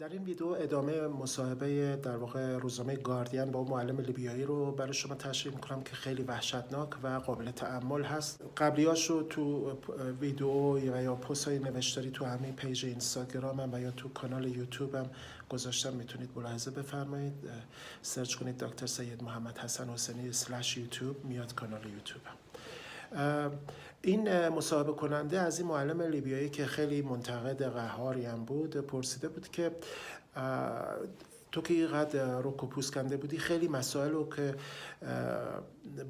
در این ویدیو ادامه مصاحبه در واقع روزنامه گاردین با معلم لیبیایی رو برای شما تشریح میکنم که خیلی وحشتناک و قابل تأمل هست. قبلیاش رو تو ویدیو و یا پست های نوشتاری تو همین پیج اینستاگرامم و یا تو کانال یوتیوبم گذاشتم، میتونید ملاحظه بفرمایید. سرچ کنید دکتر سید محمد حسن حسینی /یوتیوب، میاد کانال یوتیوبم. این مصاحبه کننده از این معلم لیبیایی که خیلی منتقد قهاری هم بود پرسیده بود که تو که اینقدر رک و پوست کنده بودی، خیلی مسائل رو که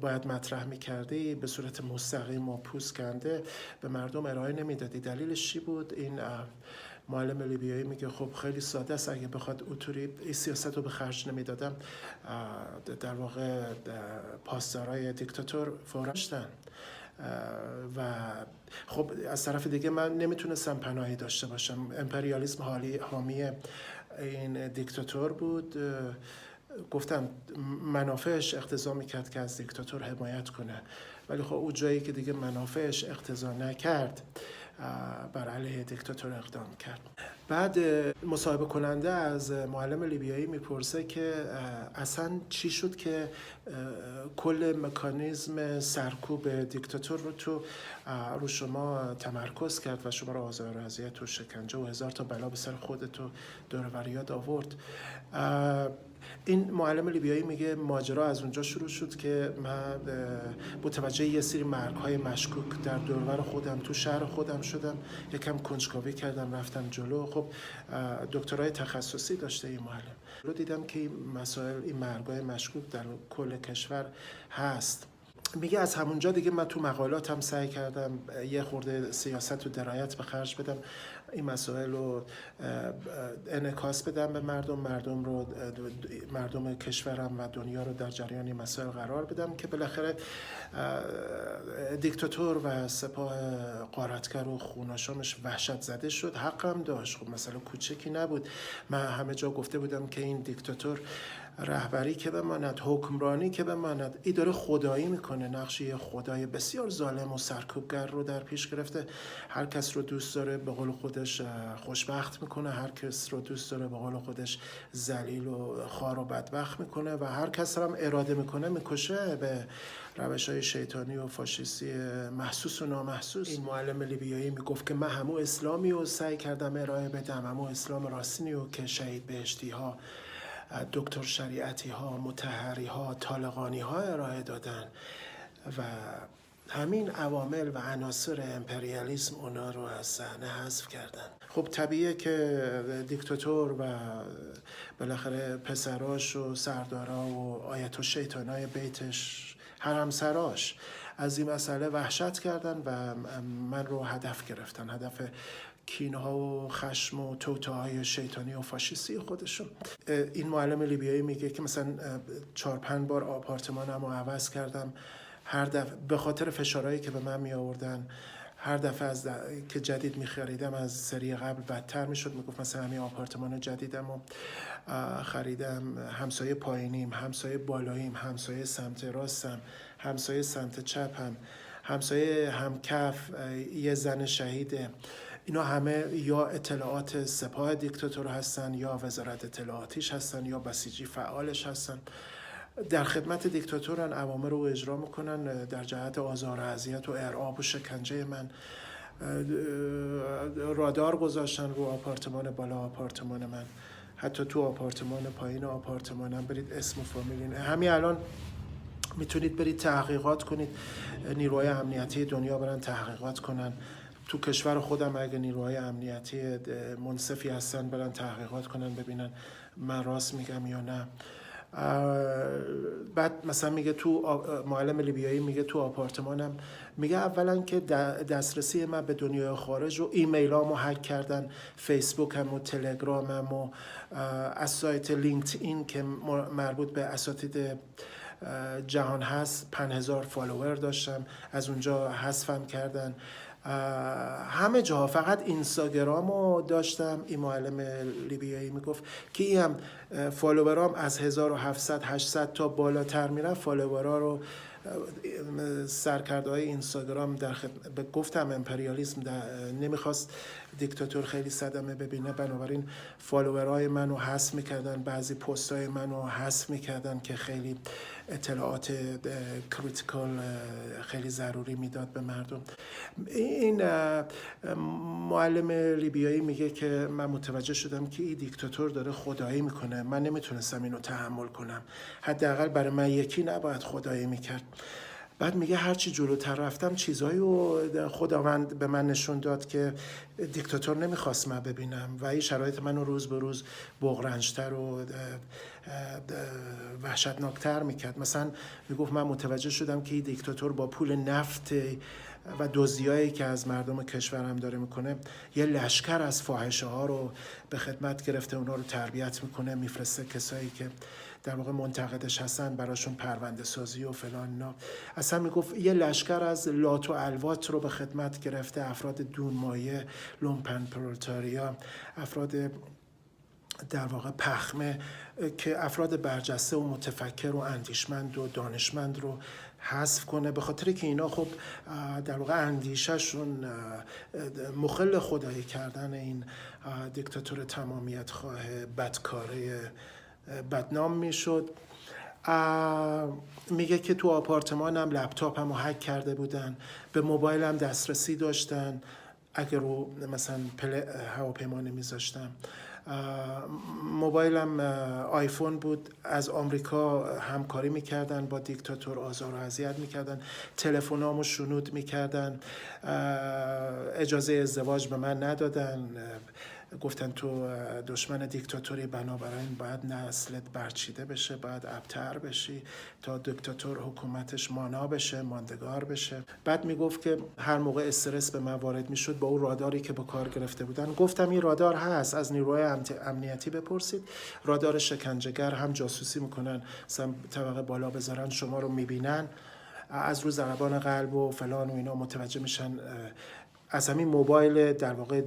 باید مطرح میکردی به صورت مستقیم و پوست کنده به مردم ارائه نمیدادی، دلیلش چی بود؟ این معلم لیبیایی میگه خب خیلی ساده است، اگه بخواد اوتوری این سیاست رو به خرج نمیدادم در واقع پاسدارای دیکتاتور فوراً شدن و خب از طرف دیگه من نمیتونستم پناهی داشته باشم. امپریالیسم حامی این دیکتاتور بود. گفتم منافعش اقتضا میکرد که از دیکتاتور حمایت کنه، ولی خب اون جایی که دیگه منافعش اقتضا نکرد بر علیه دیکتاتور اقدام کرد. بعد مصاحبه کننده از معلم لیبیایی میپرسه که اصلا چی شد که کل مکانیزم سرکوب دیکتاتور رو رو شما تمرکز کرد و شما رو آزار و اذیت و شکنجه و هزار تا بلا به سر خودت و دور و بریات آورد. این معلم لیبیایی میگه ماجرا از اونجا شروع شد که من متوجه یه سری مرگ‌های مشکوک در دوربر خودم تو شهر خودم شدم، یکم کنجکاوی کردم، رفتم جلو. خب دکترای تخصصی داشته این معلم. رو دیدم که این مسائل، این مرگ‌های مشکوک در کل کشور هست. میگه از همونجا دیگه من تو مقالاتم سعی کردم یه خورده سیاست و درایت به خرج بدم، این مسائل رو انعکاس بدم به مردم کشورم و دنیا رو در جریان این مسائل قرار بدم که بالاخره دیکتاتور و سپاه غارتگر و خوناشامش وحشت زده شد. حقم داشت، خب مسئله کوچکی نبود. من همه جا گفته بودم که این دیکتاتور رهبری که بماند، حکمرانی که بماند، این داره خدایی میکنه، نقش یه خدای بسیار ظالم و سرکوبگر رو در پیش گرفته. هر کس رو دوست داره به قول خودش خوشبخت میکنه، هر کس رو دوست داره به قول خودش ذلیل و خوار و بدبخت میکنه و هر کس رو هم اراده میکنه میکشه به روش‌های شیطانی و فاشیستی محسوس و نامحسوس. این معلم لیبیایی میگفت که من همون اسلامی رو سعی کردم ارائه بدم، همون اسلام راستینی رو که شهید بهشتی ها، دکتر شریعتی ها، مطهری ها، طالقانی ها ارائه دادن و همین عوامل و عناصر امپریالیسم اونا رو از صحنه حذف کردن. خب طبیعیه که دیکتاتور و بالاخره پسراش و سردارا و آیت و شیطانای بیتش، حرمسراش از این مسئله وحشت کردن و من رو هدف گرفتن، هدف کینه‌ها و خشم و توطئه‌های شیطانی و فاشیستی خودشون. این معلم لیبیایی میگه که مثلا 4-5 بار آپارتمانم رو عوض کردم، هر دفعه به خاطر فشارهایی که به من می آوردن. هر دفعه که جدید می خریدم از سری قبل بدتر می شد. می گفت مثلا همین آپارتمان جدیدم رو خریدم، همسایه پایینیم، همسایه بالاییم، همسایه سمت راستم، همسایه سمت چپم، همسایه همکف یه زن شهیده. اینا همه یا اطلاعات سپاه دیکتاتور هستن یا وزارت اطلاعاتیش هستن یا بسیجی فعالش هستن، در خدمت دیکتاتورن، اوامر رو اجرا میکنن در جهت آزار و اذیت و ارعاب و شکنجه من. رادار گذاشتن رو آپارتمان بالا آپارتمان من، حتی تو آپارتمان پایین آپارتمانم. برید اسم و فامیل همین الان میتونید برید تحقیقات کنید، نیروهای امنیتی دنیا برن تحقیقات کنن. تو کشور خودم اگه نیروهای امنیتی منصفی هستن برن تحقیقات کنن ببینن من راست میگم یا نه. بعد مثلا میگه تو معلم لیبیایی میگه تو آپارتمانم، میگه اولا که دسترسی من به دنیای خارج و ایمیلامو هک کردن، فیسبوکم و تلگرامم و از سایت لینکدین که مربوط به اساتید جهان هست 5000 فالوور داشتم، از اونجا حذفم کردن. همه جا فقط اینستاگرامو داشتم. این معلم لیبیایی میگفت که این هم فالوورام از 1700-800 تا بالاتر میرن. فالوورا رو سرکرده‌های اینستاگرام گفتم امپریالیسم نمیخواست دیکتاتور خیلی صدمه ببینه، بنابراین فالوورهای منو حذف میکردن، بعضی پستای منو حذف میکردن که خیلی اطلاعات کریتیکال خیلی ضروری میداد به مردم. این معلم لیبیایی میگه که من متوجه شدم که این دیکتاتور داره خدایی میکنه، من نمیتونستم اینو تحمل کنم، حداقل برای من یکی نباید خدایی میکرد. بعد میگه هرچی جلوتر رفتم چیزایی رو خداوند به من نشون داد که دیکتاتور نمیخواست من ببینم و این شرایط منو روز به روز بغرنجتر و وحشتناکتر میکرد. مثلا میگفت من متوجه شدم که این دیکتاتور با پول نفت و دزدیایی که از مردم کشورم داره میکنه یه لشکر از فاحشه ها رو به خدمت گرفته، اونا رو تربیت میکنه، میفرسته کسایی که در واقع منتقدش هستن براشون پرونده سازی و فلان اینا. اصلا میگفت یه لشکر از لات و الوات رو به خدمت گرفته، افراد دونمایه، لومپن پرولتاریا، افراد در واقع پخمه که افراد برجسته و متفکر و اندیشمند و دانشمند رو حذف کنه، به خاطر که اینا خب در واقع اندیشهشون مخل خدایی کردن این دیکتاتور تمامیت خواه بدکاره بدنام میشد. میگه که تو آپارتمانم لپتاپم رو هک کرده بودن، به موبایلم دسترسی داشتن اگر رو مثلا هواپیما نمیذاشتم. موبایلم آیفون بود، از آمریکا همکاری میکردن با دیکتاتور، آزار و اذیت میکردن، تلفنامو شنود میکردن، اجازه ازدواج به من ندادن، گفتن تو دشمن دیکتاتوری، بنابراین باید نسلت برچیده بشه، باید ابتر بشی تا دیکتاتور حکومتش مانا بشه، ماندگار بشه. بعد میگفت که هر موقع استرس به من وارد میشد با اون راداری که با کار گرفته بودن، گفتم این رادار هست، از نیروهای امنیتی بپرسید، رادار شکنجهگر، هم جاسوسی میکنن، مثلا طبقه بالا بذارن شما رو میبینن، از رو ضربان قلب و فلان و اینا متوجه میشن، از همین موبایل در واقع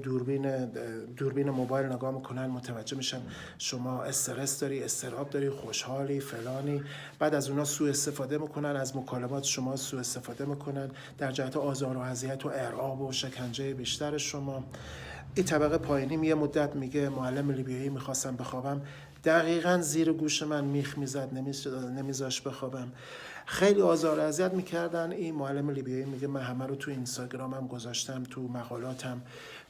دوربین موبایل نگاه میکنن، متوجه میشن شما استرس داری، استراب داری، خوشحالی، فلانی. بعد از اونا سوء استفاده میکنن، از مکالمات شما سوء استفاده میکنن در جهت آزار و اذیت و ارعاب و شکنجه بیشتر شما. این طبقه پایینی یه مدت میگه معلم لیبیایی میخواستم بخوابم، دقیقاً زیر گوش من میخ میزد، نمیذاش بخوابم، خیلی آزار و اذیت میکردن. این معلم لیبیایی میگه من همه رو تو اینستاگرامم گذاشتم، تو مقالاتم،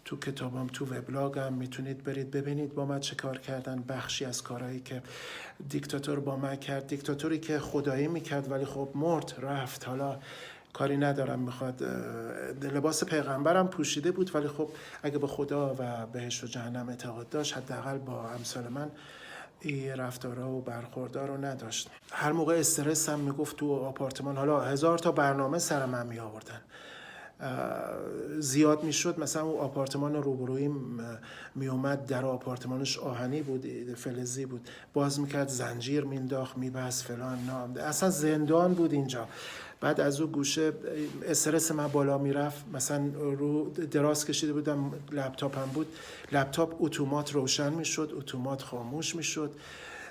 تو کتابم، تو وبلاگم، میتونید برید ببینید با من چه کار کردن، بخشی از کارهایی که دیکتاتور با من کرد، دیکتاتوری که خدایی میکرد ولی خب مرد رفت، حالا کاری ندارم، میخواد لباس پیغمبرم پوشیده بود ولی خب اگه به خدا و بهشت و جهنم اعتقاد داشت حداقل با امثال من این رفتارها و برخوردها رو نداشت. هر موقع استرس هم میگفت تو آپارتمان، حالا 1000 تا برنامه سر من می آوردن، زیاد میشد، مثلا اون آپارتمان روبرویم می اومد، در آپارتمانش آهنی بود، فلزی بود، باز میکرد زنجیر مینداخت میبست فلان، اصلا زندان بود اینجا. بعد از اون گوشه استرس من بالا میرفت، مثلا رو دراز کشیده بودم، لپتاپم بود، لپتاپ اتومات روشن میشد، اتومات خاموش میشد،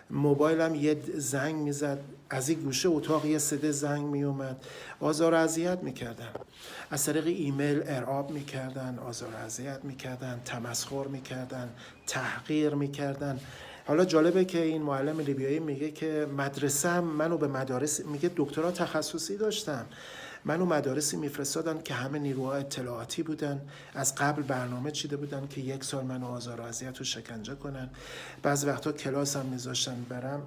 موبایلم یه زنگ میزد، از این گوشه اتاق یه صدا زنگ میومد، آزار و اذیت میکردن، از طریق ایمیل ارعاب میکردن، آزار و اذیت میکردن، تمسخر میکردن، تحقیر میکردن. حالا جالبه که این معلم لیبیایی میگه که مدرسه‌ام منو به مدارس، میگه دکترا تخصصی داشتم، منو مدارسی میفرستادن که همه نیروها اطلاعاتی بودن، از قبل برنامه چیده بودن که 1 سال منو آزار و اذیت و شکنجه کنن، بعض وقتا کلاس هم میذاشتن برم،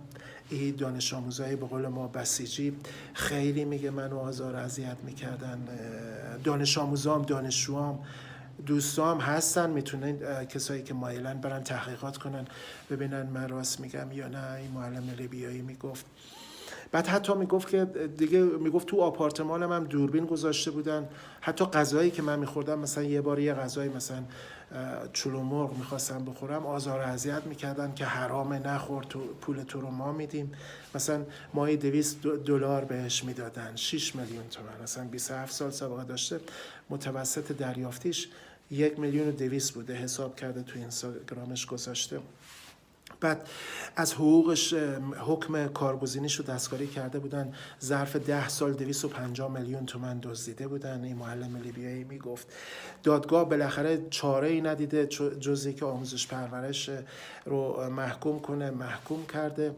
این دانش آموزای به قول ما بسیجی خیلی میگه منو آزار و اذیت میکردن. دانش آموزام، دانشجوام، دوستام هستن، میتونن کسایی که مایلن برن تحقیقات کنن ببینن من راست میگم یا نه. این معلم لیبیایی میگفت. بعد حتی میگفت که دیگه، میگفت تو آپارتمانم هم دوربین گذاشته بودن، حتی غذایی که من میخوردم، مثلا یه بار یه غذای مثلا چلو مرغ میخواستم بخورم، آزار و اذیت میکردن که حرامه نخور، تو پول تو رو ما میدیم، مثلا ماهی $200 بهش میدادن، 6 میلیون تومان، مثلا 27 سال سابقه داشته، متوسط دریافتیش 1,200,000 بوده، حساب کرده تو اینستاگرامش گذاشته. بعد از حقوقش حکم کارگزینیش رو دستکاری کرده بودن، ظرف 10 سال 250 میلیون تومان دزدیده بودن. این معلم لیبیایی میگفت دادگاه بالاخره چاره ای ندیده جز اینکه آموزش پرورش رو محکوم کنه، محکوم کرده.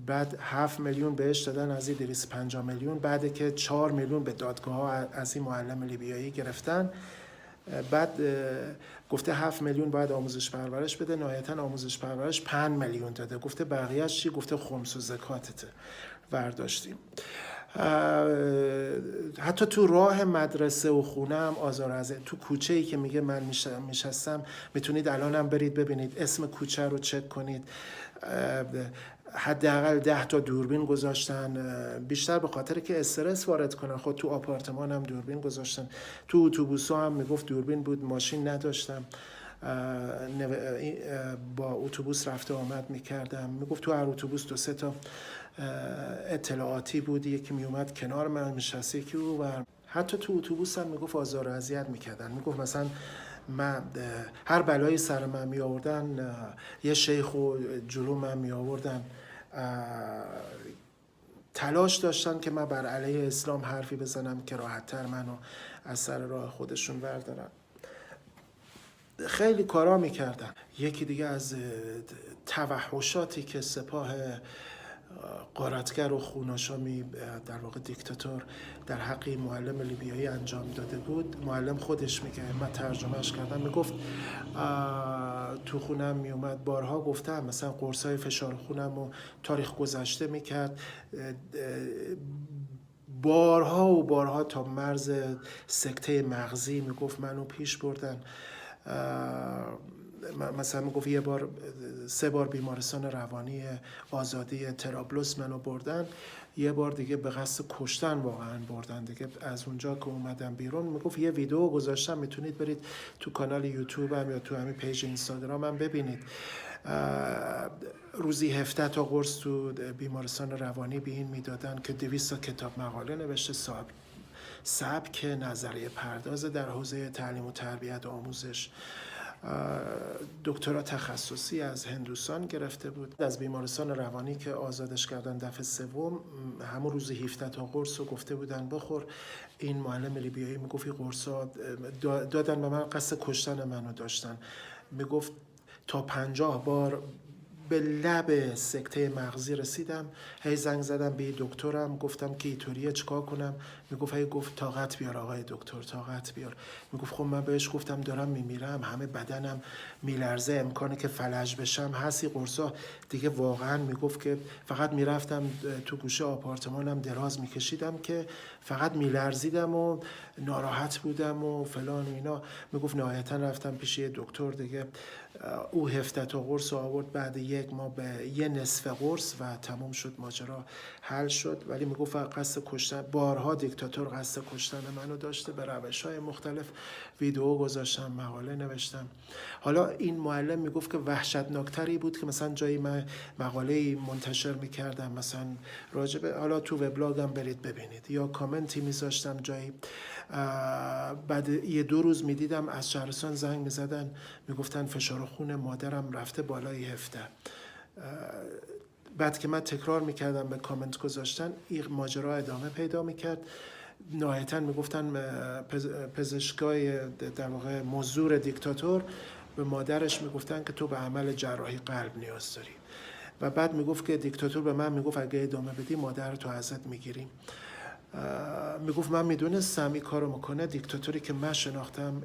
بعد 7 میلیون بهش دادن از این 250 میلیون، بعد که 4 میلیون به دادگاه ها از این معلم لیبیایی گرفتن. بعد گفته 7 میلیون باید آموزش پرورش بده، نهایتا آموزش پرورش 5 میلیون داده. گفته بقیه‌اش چی؟ گفته خمس و زکاتته برداشتیم. حتی تو راه مدرسه و خونه هم آزار از تو کوچه‌ای که میگه من میشستم، میتونید الانم برید ببینید، اسم کوچه رو چک کنید. حداقل 10 تا دوربین گذاشتن، بیشتر به خاطر که استرس وارد کنن. خود تو آپارتمان هم دوربین گذاشتن، تو اتوبوس‌ها هم میگفت دوربین بود، ماشین نداشتم، با اتوبوس رفته آمد میکردم. میگفت تو هر اتوبوس 2-3 تا اطلاعاتی بود، یکی میومد کنار من میشسته، یکی رو بر. حتی تو اتوبوس هم میگفت آزار و اذیت میکردن. میگفت مثلا من هر بلایی سر من می آوردن، یه شیخ و جلو من می آوردن، تلاش داشتن که من بر علیه اسلام حرفی بزنم که راحت‌تر منو از سر راه خودشون بردارن. خیلی کارا میکردن. یکی دیگه از توحشاتی که سپاه غارتگر و خوناشامی، در واقع دیکتاتور، در حق معلم لیبیایی انجام داده بود، معلم خودش میگه، من ترجمهش کردم، میگفت تو خونم میومد، بارها گفتم، مثلا قرصای فشار خونم و تاریخ گذشته میکرد، بارها و بارها تا مرز سکته مغزی میگفت منو پیش بردن. مثلا میگفت 3 بار بیمارستان روانی آزادی ترابلس منو بردن، یه بار دیگه به قصد کشتن واقعا بردن دیگه. از اونجا که اومدم بیرون، میگفت یه ویدیو گذاشتم، میتونید برید تو کانال یوتیوب هم یا تو همین پیج اینستاگرام هم ببینید. روزی 17 تا قرص تو بیمارستان روانی به این میدادن که 200 تا کتاب مقاله نوشته، سبک نظریه پرداز در حوزه تعلیم و تربیت و آموزش، دکترا تخصصی از هندوستان گرفته بود. از بیمارستان روانی که آزادش کردن دفعه سوم، همون روز 17 تا قرص رو گفته بودن بخور. این معلم لیبیایی میگفت این قرصا دادن به من، قصد کشتن منو داشتن. میگفت تا 50 بار به لب سکته مغزی رسیدم. هی زنگ زدم به دکترم، گفتم که اینطوریه چیکار کنم؟ میگفت هی گفت طاقت بیار آقای دکتر، طاقت بیار. میگفت خب من بهش گفتم دارم میمیرم، همه بدنم میلرزه، امکانه که فلج بشم هستی قرصا دیگه. واقعا میگفت که فقط میرفتم تو گوشه آپارتمانم دراز میکشیدم که فقط میلرزیدم و ناراحت بودم و فلان و اینا. میگفت نهایتا رفتم پیش یه دکتر دیگه، او 17 تا قرص آورد، بعد 1 ماه به یه نصف قرص و تموم شد، ماجرا حل شد. ولی میگفت قصد کشتن، بارها دیکتاتور قصد کشتن منو داشته، به روش‌های مختلف ویدیو گذاشتم، مقاله نوشتم. حالا این معلم میگفت که وحشتناکتری بود که مثلا جایی من مقاله منتشر میکردم، مثلا راجب، حالا تو وبلاگم برید ببینید، یا کامنتی میذاشتم جایی، بعد 1-2 روز میدیدم از شهرستان زنگ میزدن میگفتن فشار خون مادرم رفته بالای 17. بعد که من تکرار میکردم به کامنت گذاشتن، این ماجرا ادامه پیدا میکرد. نهایتا میگفتن پزشکای در واقع مزدور دیکتاتور به مادرش میگفتن که تو به عمل جراحی قلب نیاز داری. و بعد میگفت که دیکتاتور به من میگفت اگه ادامه بدی مادر تو ازت میگیریم. میگفت من میدونستم این کارو میکنه. دیکتاتوری که من شناختم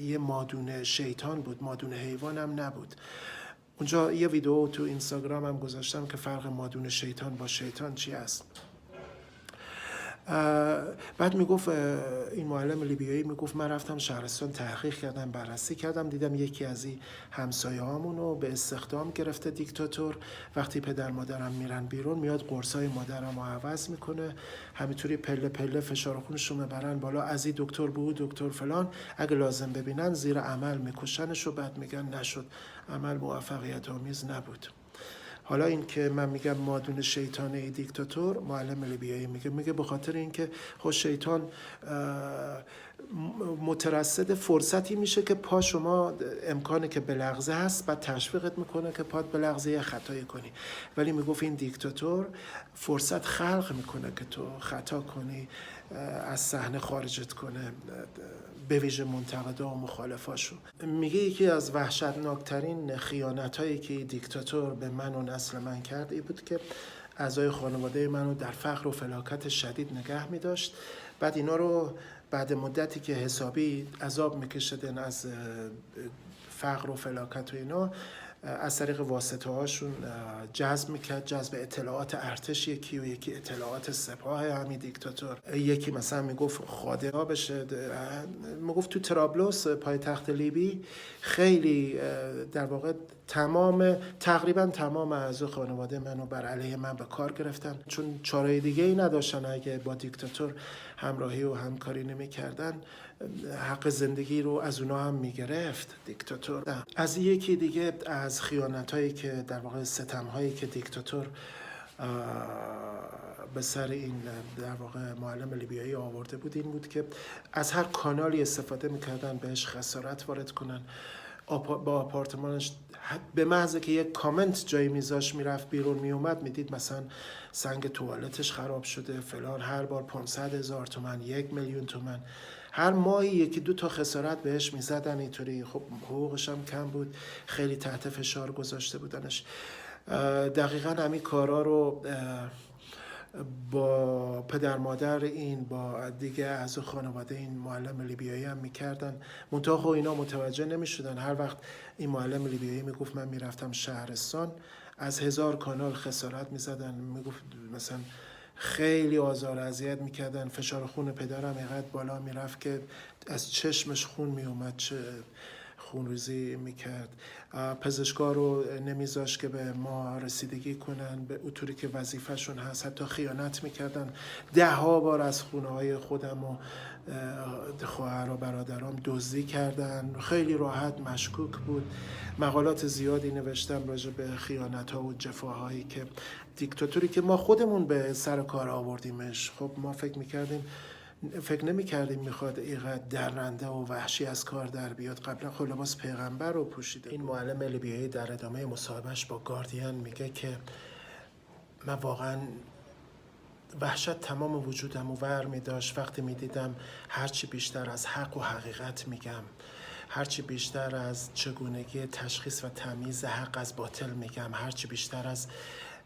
یه مادون شیطان بود، مادون حیوانم نبود. اونجا یه ویدیو تو اینستاگرام هم گذاشتم که فرق مادون شیطان با شیطان چی است. بعد میگفت این معلم لیبیایی میگفت من رفتم شهرستان تحقیق کردم، بررسی کردم، دیدم یکی از این همسایه هامونو به استخدام گرفته دیکتاتور. وقتی پدر مادرم میرن بیرون میاد قرصای مادرم رو عوض میکنه، همینطوری پله پله فشار خونشون میبرن بالا، از این دکتر بود دکتر فلان، اگه لازم ببینن زیر عمل میکشنشو. بعد میگن نشد، عمل موفقیت آمیز نبود. حالا این که من میگم مادون شیطانه دیکتاتور، معلم لیبیایی میگه به خاطر اینکه شیطان مترصد فرصتی میشه که پا شما امکانه که بلغزه هست، بعد تشویقت میکنه که پات بلغزه یه خطایی کنی. ولی میگفت این دیکتاتور فرصت خلق میکنه که تو خطا کنی، از صحنه خارجت کنه، به ویژه منتقدا و مخالفاشو. میگه یکی از وحشتناکترین خیانتایی که دیکتاتور به من و نسل من کرد این بود که اعضای خانواده منو در فقر و فلاکت شدید نگه می‌داشت. بعد اینا رو بعد مدتی که حسابی عذاب می‌کشیدن از فقر و فلاکت و اینا، از طریق واسطه هاشون جذب میکرد. جذب اطلاعات ارتش یکی و یکی اطلاعات سپاه همین دیکتاتور. یکی مثلا میگفت خاده ها بشه، میگفت تو طرابلس پایتخت لیبی خیلی در واقع تقریبا تمام اعضای خانواده منو بر علیه من به کار گرفتن، چون چاره دیگه ای نداشتن. اگه با دیکتاتور همراهی و همکاری نمی‌کردن حق زندگی رو از اونا هم میگرفت دیکتاتور. از یکی دیگه از خیانت‌هایی که در واقع ستم‌هایی که دیکتاتور به سر این در واقع معلم لیبیایی آورده بود این بود که از هر کانالی استفاده میکردن بهش خسارت وارد کنن. با آپارتمانش به محض که یک کامنت جای میذاش میرفت بیرون میومد، میدید مثلا سنگ توالتش خراب شده فلان، هر بار 500,000 تومان، 1,000,000 تومان، هر ماهی یکی دو تا خسارت بهش میزدن. اینطوری خب حقوقش هم کم بود، خیلی تحت فشار گذاشته بودنش. دقیقاً همین کارا رو با پدر مادر این، با دیگه از خانواده این معلم لیبیایی هم میکردن. منتها خب اینا متوجه نمیشدن. هر وقت این معلم لیبیایی میگفت من میرفتم شهرستان، از 1000 کانال خسارت میزدن. میگفت مثلا خیلی آزار اذیت میکردن. فشار خون پدرم اینقدر بالا میرفت که از چشمش خون میومد، چه خونریزی میکرد. پزشکا رو نمیذاشت که به ما رسیدگی کنن به اطوری که وظیفهشون هست. حتی خیانت میکردن. 10 بار از خونه های خودم و خواهر و برادرام دزدی کردن. خیلی راحت مشکوک بود. مقالات زیادی نوشتم راجع به خیانت ها و جفاهایی که دیکتاتوری که ما خودمون به سر کار آوردیمش. خب ما فکر نمی‌کردیم میخواد اینقدر درنده و وحشی از کار در بیاد. قبلا خب لباس پیغمبر رو پوشیده. این معلم لیبیایی در ادامه مصاحبهش با گاردین میگه که من واقعا وحشت تمام وجودم رو ور می‌داشت وقتی می‌دیدم هرچی بیشتر از حق و حقیقت میگم، هرچی بیشتر از چگونگی تشخیص و تمییز حق از باطل میگم، هرچی بیشتر از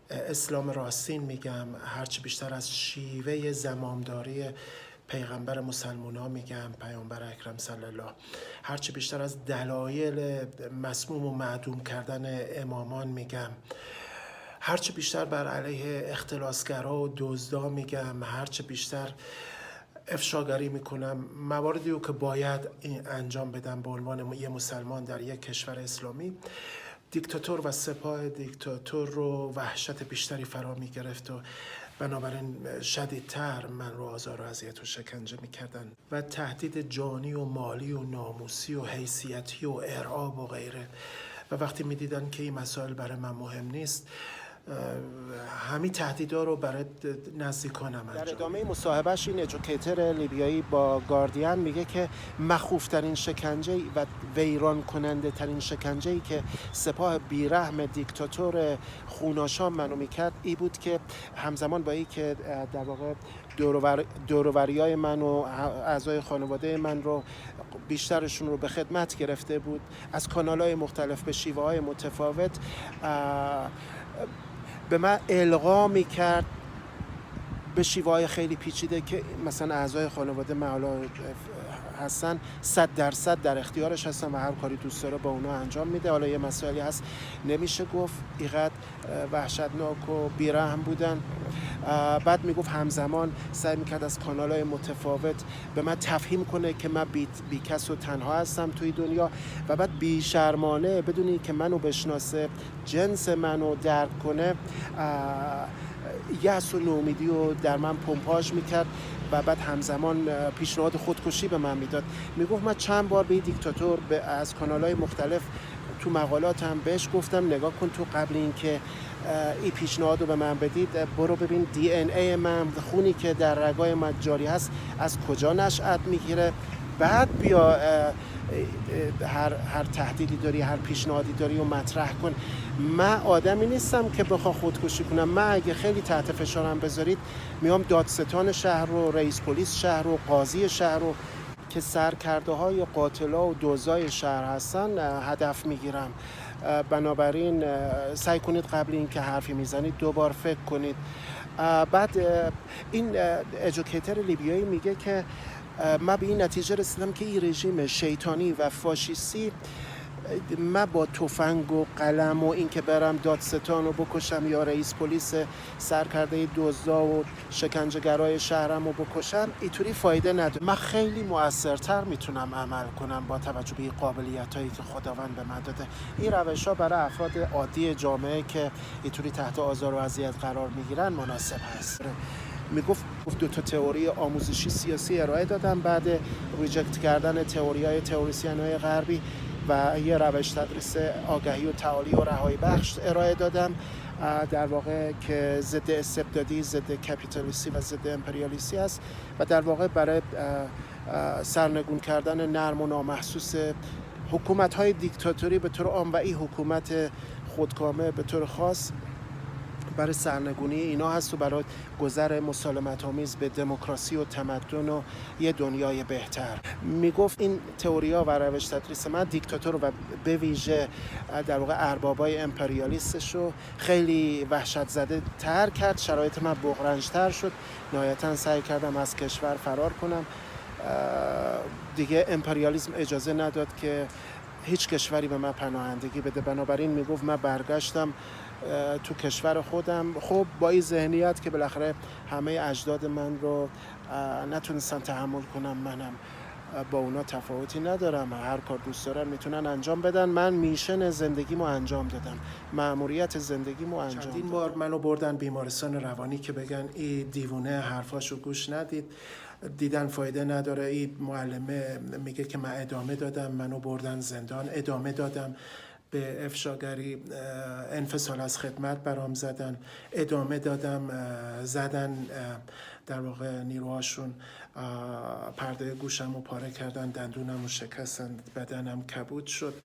اسلام راستین میگم، هرچی بیشتر از شیوه زمامداری پیغمبر مسلمان‌ها میگم، پیامبر اکرم صلی الله، هرچی بیشتر از دلایل مسموم و معدوم کردن امامان میگم، هرچی بیشتر بر علیه اختلاسگرا و دزدا میگم، هرچی بیشتر افشاگری میکنم مواردی رو که باید انجام بدم به عنوان یه مسلمان در یک کشور اسلامی، دیکتاتور و سپاه دیکتاتور رو وحشت بیشتری فرا میگرفت و بنابراین شدیدتر من رو آزار و اذیت و شکنجه میکردن و تهدید جانی و مالی و ناموسی و حیثیتی و ارعاب و غیره. و وقتی میدیدن که این مسائل برای من مهم نیست، همین تهدیدها رو برای نزدیکانم انجام. در ادامه مصاحبهش این ادوکیتور لیبیایی با گاردین میگه که مخوفترین شکنجه و ویران کننده ترین شکنجه‌ای که سپاه بیرحم دیکتاتور خوناشام منو میکرد ای بود که همزمان با این که در واقع دوروریای من و اعضای خانواده من رو بیشترشون رو به خدمت گرفته بود، از کانال‌های مختلف به شیوه‌های متفاوت به من القا میکرد به شیوه‌های خیلی پیچیده که مثلا اعضای خانواده من حالا هستن 100% در اختیارش هستن و هر کاری دوست داره با اونا انجام میده. حالا یه مسائلی هست نمیشه گفت اینقدر وحشتناک و بیرحم بودن. بعد میگفت همزمان سعی میکرد از کانال‌های متفاوت به من تفهیم کنه که من بی کس و تنها هستم توی دنیا و بعد بی شرمانه بدون اینکه منو بشناسه، جنس منو درک کنه، یأس و نومیدی رو در من پمپاژ میکرد و بعد همزمان پیشنهاد خودکشی به من میداد. میگفت من چند بار به این دیکتاتور از کانال‌های مختلف تو مقالاتم بهش گفتم نگاه کن تو قبل اینکه این پیشنهاد رو به من بدید برو ببین DNA من، خونی که در رگای من جاری هست از کجا نشأت میگیره، بعد بیا هر تهدیدی داری، هر پیشنهادی داری و مطرح کن. من آدمی نیستم که بخوام خودکشی کنم. من اگه خیلی تحت فشارم بذارید میام دادستان شهر رو، رئیس پلیس شهر رو، قاضی شهر رو که سرکرده های قاتلا و دزدای شهر هستن هدف میگیرم. بنابراین سعی کنید قبل اینکه حرفی میزنید دوبار فکر کنید. بعد این ادوکیتر لیبیایی میگه که من به این نتیجه رسیدم که این رژیم شیطانی و فاشیستی، من با تفنگ و قلم و این که برم دادستان رو بکشم یا رئیس پلیس سرکرده دزدا و شکنجهگرای شهرم رو بکشم اینطوری فایده نداره. من خیلی مؤثرتر میتونم عمل کنم با توجه به این قابلیتایی که خداوند به من داده. این روش ها برای افراد عادی جامعه که اینطوری تحت آزار و اذیت قرار میگیرن مناسب هست. میگفت 2 تا تئوری آموزشی سیاسی ارائه دادم بعد ریجکت کردن تئوری‌های تئوریسین‌های غربی و یه روش تدریس آگاهی و تعالی و رهایی بخش ارائه دادم، در واقع که ضد استبدادی، ضد کپیتالیستی و ضد امپریالیستی است و در واقع برای سرنگون کردن نرم و نامحسوس حکومت‌های دیکتاتوری به طور عام و این حکومت خودکامه به طور خاص برای سرنگونی اینا هست و برای گذر مسالمت‌آمیز به دموکراسی و تمدن و یه دنیای بهتر. میگفت این تئوریا و روش تدریس من دیکتاتور و به ویژه در واقع اربابای امپریالیستش رو خیلی وحشت زده تر کرد، شرایط من بغرنج تر شد، نهایتاً سعی کردم از کشور فرار کنم. دیگه امپریالیسم اجازه نداد که هیچ کشوری به من پناهندگی بده. بنابراین میگفت من برگشتم تو کشور خودم، خب با این ذهنیت که بالاخره همه اجداد من رو نتونستن تحمل کنم، منم با اونا تفاوتی ندارم، هر کار دوست دارن میتونن انجام بدن. من میشن زندگیمو انجام دادم، مأموریت زندگیمو انجام دادم. چندین بار منو بردن بیمارستان روانی که بگن این دیوونه حرفاشو گوش ندید، دیدن فایده نداره. این معلمه میگه که من ادامه دادم، منو بردن زندان، ادامه دادم به افشاگری، انفصال از خدمت برام زدن، ادامه دادم، زدن در واقع نیروهاشون، پرده گوشم رو پاره کردن، دندونم رو شکستن، بدنم کبود شد.